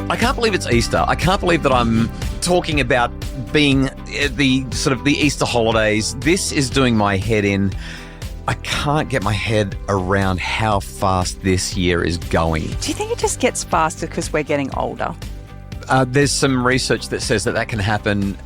I can't believe it's Easter. I can't believe that I'm talking about being the Easter holidays. This is doing my head in. I can't get my head around how fast this year is going. Do you think it just gets faster because we're getting older? There's some research that says that can happen.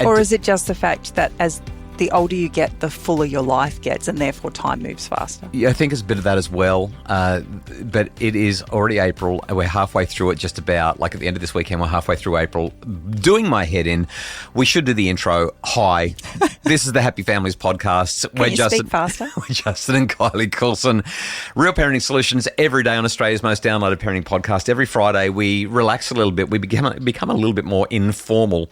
Or is it just the fact that as the older you get, the fuller your life gets, and therefore time moves faster? Yeah, I think it's a bit of that as well. But it is already April. We're halfway through it, just about. Like at the end of this weekend, we're halfway through April. Doing my head in. We should do the intro. Hi, this is the Happy Families podcast. Speak faster? We're Justin and Kylie Coulson. Real parenting solutions every day on Australia's most downloaded parenting podcast. Every Friday, we relax a little bit. We become a little bit more informal.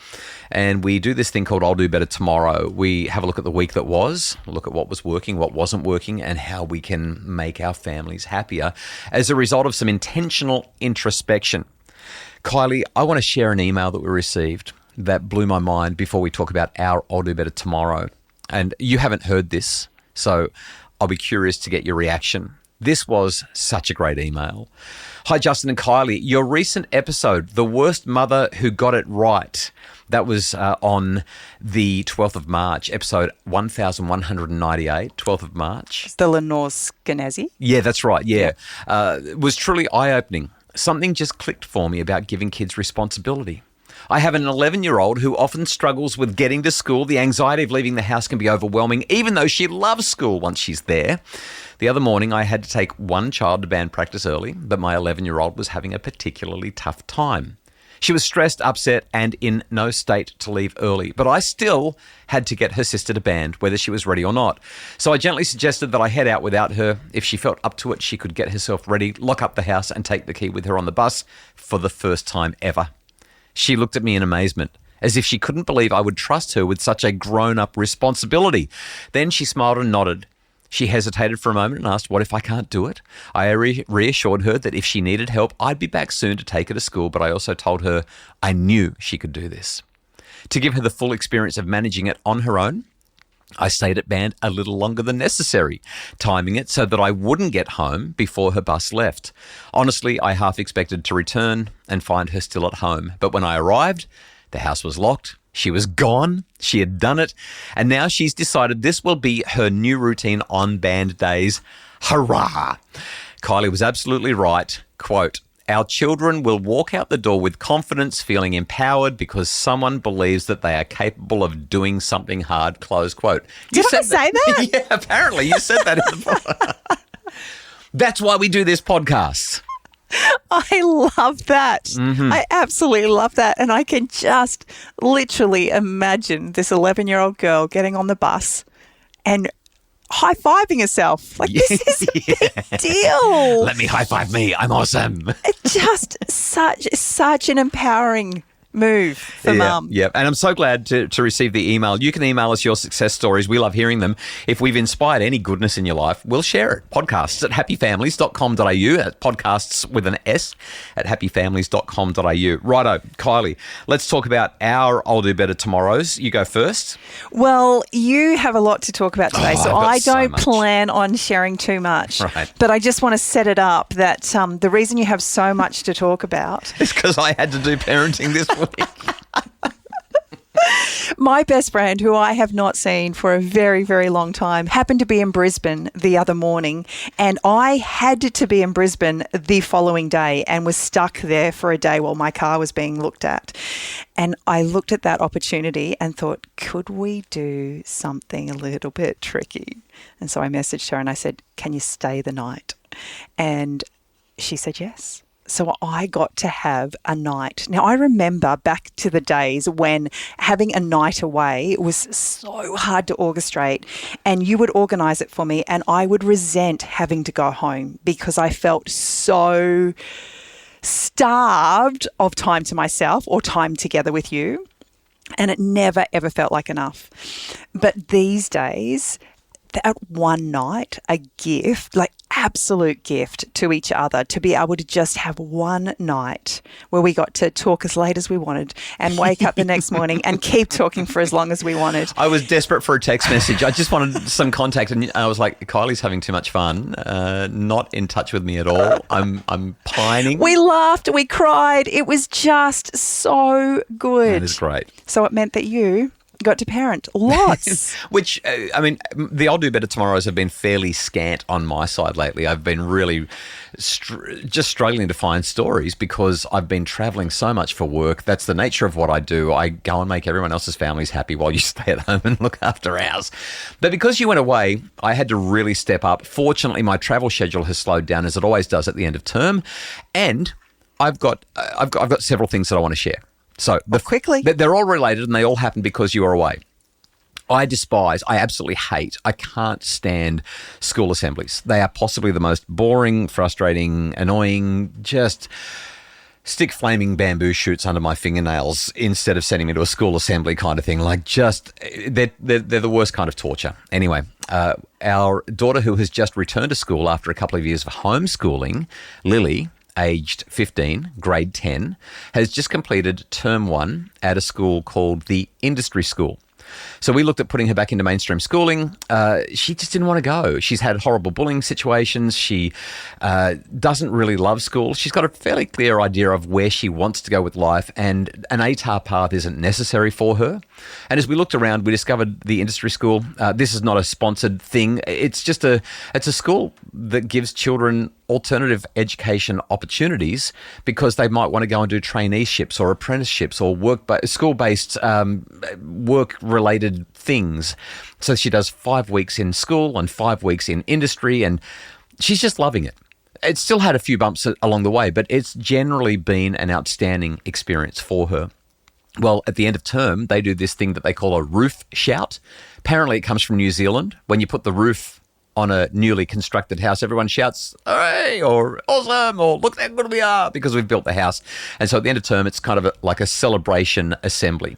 And we do this thing called I'll Do Better Tomorrow. We have a look at the week that was, look at what was working, what wasn't working, and how we can make our families happier as a result of some intentional introspection. Kylie, I want to share an email that we received that blew my mind before we talk about our I'll Do Better Tomorrow. And you haven't heard this, so I'll be curious to get your reaction. This was such a great email. Hi, Justin and Kylie. Your recent episode, The Worst Mother Who Got It Right, that was on the 12th of March, episode 1198, 12th of March. The Lenore Skenazy? Yeah, that's right, yeah. It was truly eye-opening. Something just clicked for me about giving kids responsibility. I have an 11-year-old who often struggles with getting to school. The anxiety of leaving the house can be overwhelming, even though she loves school once she's there. The other morning, I had to take one child to band practice early, but my 11-year-old was having a particularly tough time. She was stressed, upset, and in no state to leave early, but I still had to get her sister to band, whether she was ready or not. So I gently suggested that I head out without her. If she felt up to it, she could get herself ready, lock up the house, and take the key with her on the bus for the first time ever. She looked at me in amazement, as if she couldn't believe I would trust her with such a grown-up responsibility. Then she smiled and nodded. She hesitated for a moment and asked, what if I can't do it? I reassured her that if she needed help, I'd be back soon to take her to school, but I also told her I knew she could do this. To give her the full experience of managing it on her own, I stayed at band a little longer than necessary, timing it so that I wouldn't get home before her bus left. Honestly, I half expected to return and find her still at home, but when I arrived, the house was locked. She was gone. She had done it. And now she's decided this will be her new routine on band days. Hurrah! Kylie was absolutely right. Quote, our children will walk out the door with confidence, feeling empowered because someone believes that they are capable of doing something hard, close quote. Did I say that? Yeah, apparently you said that in the That's why we do this podcast. I love that. Mm-hmm. I absolutely love that. And I can just literally imagine this 11-year-old girl getting on the bus and high-fiving herself. Like, this is a big deal. Let me high-five me. I'm awesome. It's just such an empowering move for mum. Yeah, and I'm so glad to receive the email. You can email us your success stories. We love hearing them. If we've inspired any goodness in your life, we'll share it. Podcasts at happyfamilies.com.au. Podcasts with an S at happyfamilies.com.au. Righto, Kylie, let's talk about our I'll Do Better Tomorrows. You go first. Well, you have a lot to talk about today, so I don't plan on sharing too much. Right. But I just want to set it up that the reason you have so much to talk about is because I had to do parenting this week. My best friend, who I have not seen for a very, very long time, happened to be in Brisbane the other morning, and I had to be in Brisbane the following day and was stuck there for a day while my car was being looked at. And I looked at that opportunity and thought, could we do something a little bit tricky? And so I messaged her and I said, can you stay the night? And she said yes. So I got to have a night. Now, I remember back to the days when having a night away was so hard to orchestrate, and you would organise it for me, and I would resent having to go home because I felt so starved of time to myself or time together with you, and it never, ever felt like enough. But these days, that one night, a gift, like absolute gift to each other to be able to just have one night where we got to talk as late as we wanted and wake up the next morning and keep talking for as long as we wanted. I was desperate for a text message. I just wanted some contact, and I was like, Kylie's having too much fun, not in touch with me at all. I'm pining. We laughed, we cried. It was just so good. That is great. So it meant that you got to parent lots. Which, the I'll Do Better Tomorrows have been fairly scant on my side lately. I've been really just struggling to find stories because I've been travelling so much for work. That's the nature of what I do. I go and make everyone else's families happy while you stay at home and look after ours. But because you went away, I had to really step up. Fortunately, my travel schedule has slowed down, as it always does at the end of term. And I've got several things that I want to share. So quickly. They're all related, and they all happen because you were away. I absolutely hate, I can't stand school assemblies. They are possibly the most boring, frustrating, annoying, just stick flaming bamboo shoots under my fingernails instead of sending me to a school assembly kind of thing. Like, just, they're the worst kind of torture. Anyway, our daughter, who has just returned to school after a couple of years of homeschooling, Lily, aged 15, grade 10, has just completed term 1 at a school called the Industry School. So we looked at putting her back into mainstream schooling. She just didn't want to go. She's had horrible bullying situations. She doesn't really love school. She's got a fairly clear idea of where she wants to go with life, and an ATAR path isn't necessary for her. And as we looked around, we discovered the Industry School. This is not a sponsored thing. It's just it's a school that gives children alternative education opportunities because they might want to go and do traineeships or apprenticeships or school-based work-related things. So she does 5 weeks in school and 5 weeks in industry, and she's just loving it. It's still had a few bumps along the way, but it's generally been an outstanding experience for her. Well, at the end of term, they do this thing that they call a roof shout. Apparently it comes from New Zealand. When you put the roof on a newly constructed house, everyone shouts, "Hooray!" or "Awesome!" or "Look how good we are," because we've built the house. And so at the end of term, it's kind of like a celebration assembly.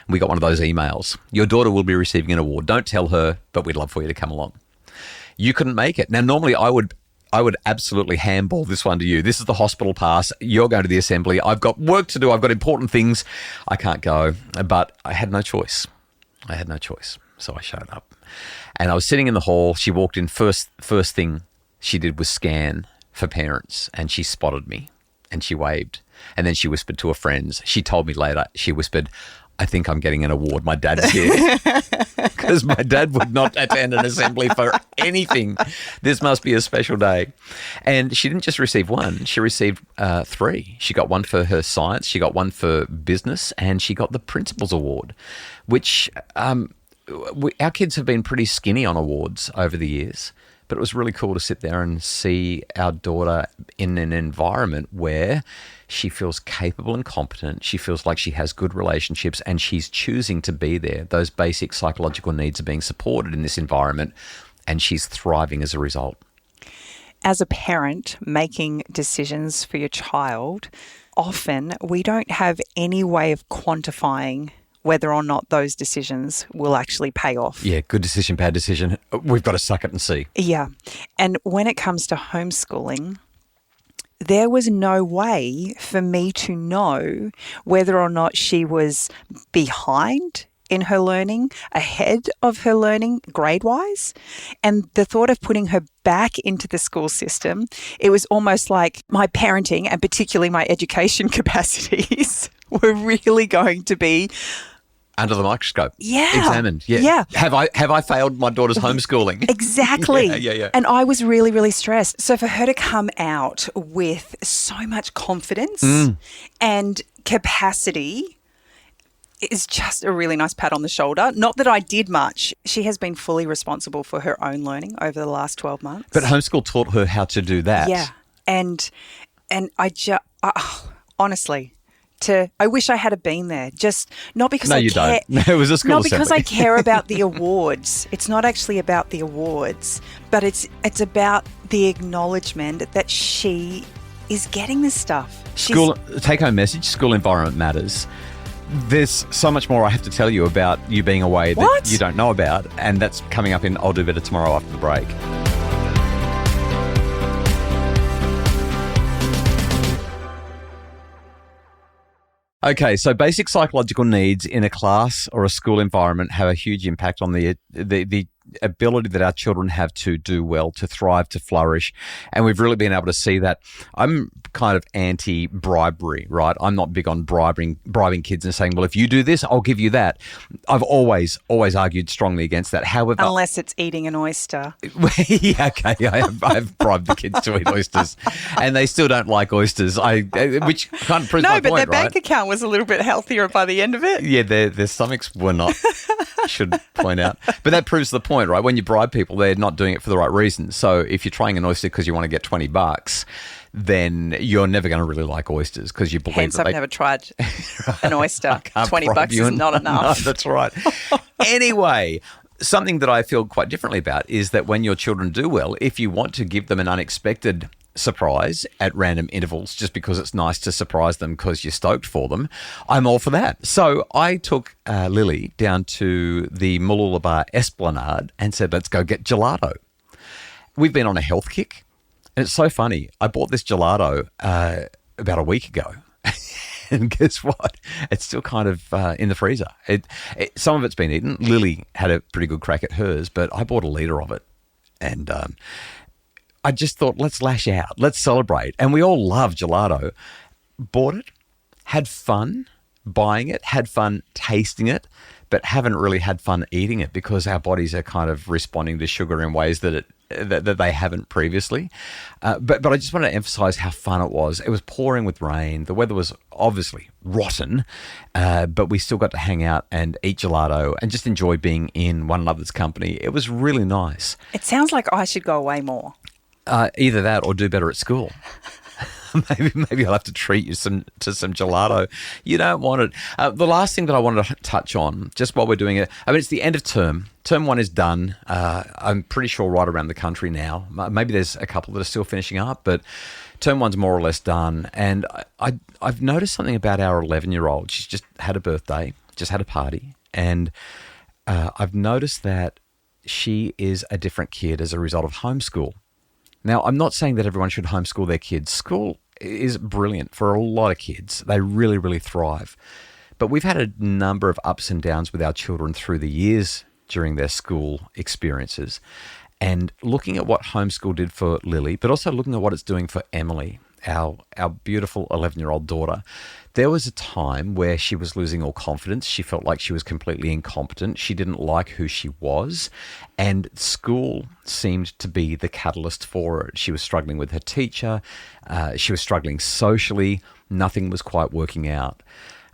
We got one of those emails. Your daughter will be receiving an award. Don't tell her, but we'd love for you to come along. You couldn't make it. Now, normally I would absolutely handball this one to you. This is the hospital pass. You're going to the assembly. I've got work to do. I've got important things. I can't go. But I had no choice. So I showed up. And I was sitting in the hall. She walked in. First thing she did was scan for parents, and she spotted me and she waved. And then she whispered to her friends. She told me later, she whispered, "I think I'm getting an award. My dad's here." Because my dad would not attend an assembly for anything. This must be a special day. And she didn't just receive one. She received 3. She got one for her science. She got one for business. And she got the Principal's Award, which our kids have been pretty skinny on awards over the years. But it was really cool to sit there and see our daughter in an environment where she feels capable and competent. She feels like she has good relationships, and she's choosing to be there. Those basic psychological needs are being supported in this environment, and she's thriving as a result. As a parent making decisions for your child, often we don't have any way of quantifying whether or not those decisions will actually pay off. Yeah, good decision, bad decision. We've got to suck it and see. Yeah. And when it comes to homeschooling, there was no way for me to know whether or not she was behind in her learning, ahead of her learning grade-wise. And the thought of putting her back into the school system, it was almost like my parenting and particularly my education capacities were really going to be under the microscope. Yeah. Examined. Yeah. Have I failed my daughter's homeschooling? Exactly. Yeah. And I was really, really stressed. So for her to come out with so much confidence and capacity is just a really nice pat on the shoulder. Not that I did much. She has been fully responsible for her own learning over the last 12 months. But homeschool taught her how to do that. Yeah. And I just, honestly, I wish I had been there. Just not because I care. No, it was a school Not because assembly. I care about the awards. It's not actually about the awards, but it's about the acknowledgement that she is getting this stuff. School take-home message: school environment matters. There's so much more I have to tell you about you being away that you don't know about, and that's coming up in I'll Do Better Tomorrow after the break. Okay, so basic psychological needs in a class or a school environment have a huge impact on the ability that our children have to do well, to thrive, to flourish. And we've really been able to see that. I'm kind of anti-bribery, right? I'm not big on bribing kids and saying, well, if you do this, I'll give you that. I've always argued strongly against that. However, unless it's eating an oyster. Yeah, okay. I've bribed the kids to eat oysters, and they still don't like oysters. Which kind of proves my point, right? No, but their bank account was a little bit healthier by the end of it. Yeah, their stomachs were not. Should point out, but that proves the point, right? When you bribe people, they're not doing it for the right reasons. So if you're trying an oyster because you want to get $20, then you're never going to really like oysters because you believe Hence, that I've never tried an oyster. $20 bribe you is not enough. No, that's right. Anyway, something that I feel quite differently about is that when your children do well, if you want to give them an unexpected surprise at random intervals just because it's nice to surprise them because you're stoked for them, I'm all for that. So I took Lily down to the Mooloolaba Esplanade and said, let's go get gelato. We've been on a health kick, and it's so funny. I bought this gelato about a week ago. And guess what? It's still kind of in the freezer. Some of it's been eaten. Lily had a pretty good crack at hers, but I bought a litre of it. And I just thought, let's lash out. Let's celebrate. And we all love gelato. Bought it, had fun buying it, had fun tasting it, but haven't really had fun eating it because our bodies are kind of responding to sugar in ways that they haven't previously. But I just want to emphasize how fun it was. It was pouring with rain. The weather was obviously rotten, but we still got to hang out and eat gelato and just enjoy being in one another's company. It was really nice. It sounds like I should go away more. Either that or do better at school. Maybe I'll have to treat you to some gelato. You don't want it. The last thing that I wanted to touch on, just while we're doing it, I mean, it's the end of term. Term 1 is done. I'm pretty sure right around the country now. Maybe there's a couple that are still finishing up, but term 1's more or less done. And I've noticed something about our 11-year-old. She's just had a birthday, just had a party, and I've noticed that she is a different kid as a result of homeschool. Now, I'm not saying that everyone should homeschool their kids. School is brilliant for a lot of kids. They really, really thrive. But we've had a number of ups and downs with our children through the years during their school experiences. And looking at what homeschool did for Lily, but also looking at what it's doing for Emily, our beautiful 11-year-old daughter, there was a time where she was losing all confidence. She felt like she was completely incompetent. She didn't like who she was. And school seemed to be the catalyst for it. She was struggling with her teacher. She was struggling socially. Nothing was quite working out.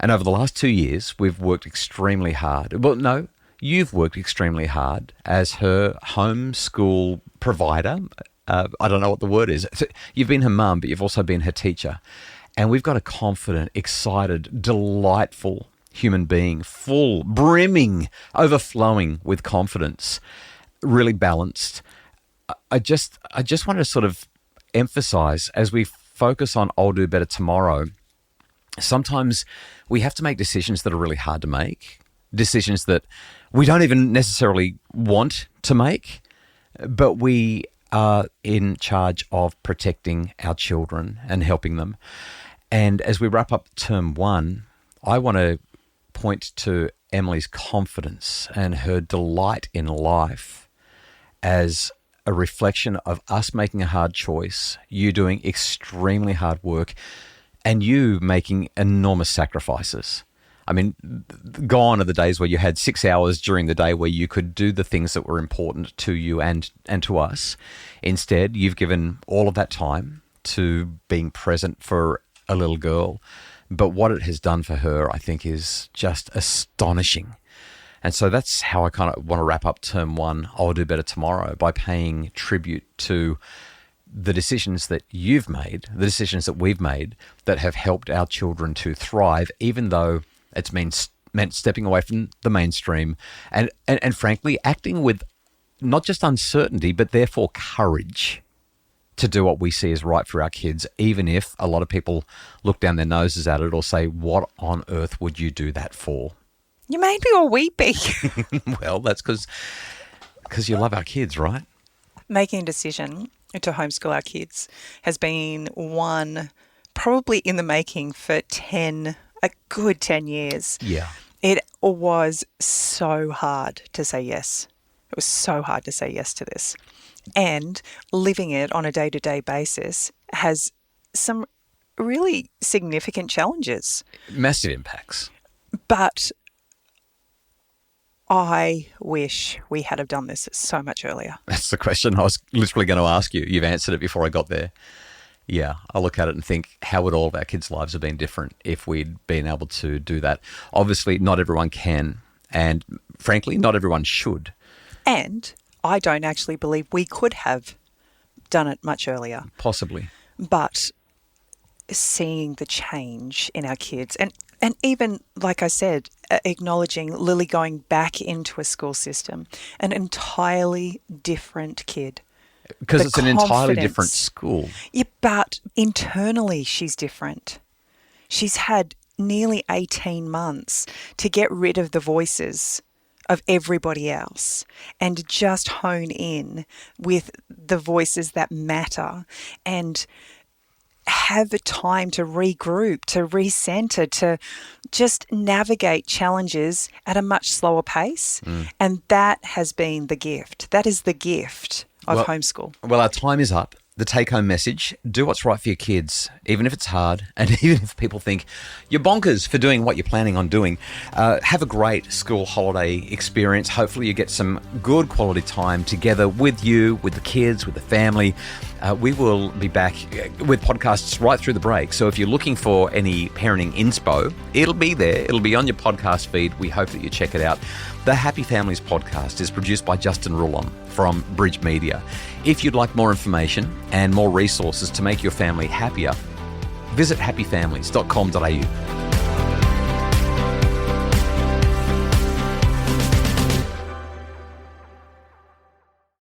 And over the last 2 years, we've worked extremely hard. Well, no, you've worked extremely hard as her homeschool provider. I don't know what the word is. You've been her mum, but you've also been her teacher. And we've got a confident, excited, delightful human being, full, brimming, overflowing with confidence, really balanced. I just want to sort of emphasize, as we focus on I'll do better tomorrow, sometimes we have to make decisions that are really hard to make, decisions that we don't even necessarily want to make, but we are in charge of protecting our children and helping them. And as we wrap up term 1, I want to point to Emily's confidence and her delight in life as a reflection of us making a hard choice, you doing extremely hard work, and you making enormous sacrifices. I mean, gone are the days where you had 6 hours during the day where you could do the things that were important to you and to us. Instead, you've given all of that time to being present for a little girl. But what it has done for her, I think, is just astonishing. And so that's how I kind of want to wrap up term 1, I'll do better tomorrow, by paying tribute to the decisions that you've made, the decisions that we've made that have helped our children to thrive, even though it's meant stepping away from the mainstream and frankly, acting with not just uncertainty, but therefore courage to do what we see as right for our kids, even if a lot of people look down their noses at it or say, what on earth would you do that for? You made me all weepy. Well, that's because you love our kids, right? Making a decision to homeschool our kids has been one probably in the making for 10 a good 10 years. Yeah. It was so hard to say yes. It was so hard to say yes to this. And living it on a day-to-day basis has some really significant challenges. Massive impacts. But I wish we had have done this so much earlier. That's the question I was literally going to ask you. You've answered it before I got there. Yeah, I look at it and think, how would all of our kids' lives have been different if we'd been able to do that? Obviously, not everyone can, and frankly, not everyone should. And I don't actually believe we could have done it much earlier. Possibly. But seeing the change in our kids, and even, like I said, acknowledging Lily going back into a school system, an entirely different kid. Because The it's an entirely confidence. different school. Yeah, but internally she's different. She's had nearly 18 months to get rid of the voices of everybody else and just hone in with the voices that matter and have the time to regroup, to recenter, to just navigate challenges at a much slower pace. And that has been the gift. That is the gift of homeschool. Well, our time is up. The take-home message, do what's right for your kids, even if it's hard, and even if people think you're bonkers for doing what you're planning on doing. Have a great school holiday experience. Hopefully you get some good quality time together with you, with the kids, with the family. We will be back with podcasts right through the break. So if you're looking for any parenting inspo, it'll be there. It'll be on your podcast feed. We hope that you check it out. The Happy Families podcast is produced by Justin Rulon from Bridge Media. If you'd like more information and more resources to make your family happier, visit happyfamilies.com.au.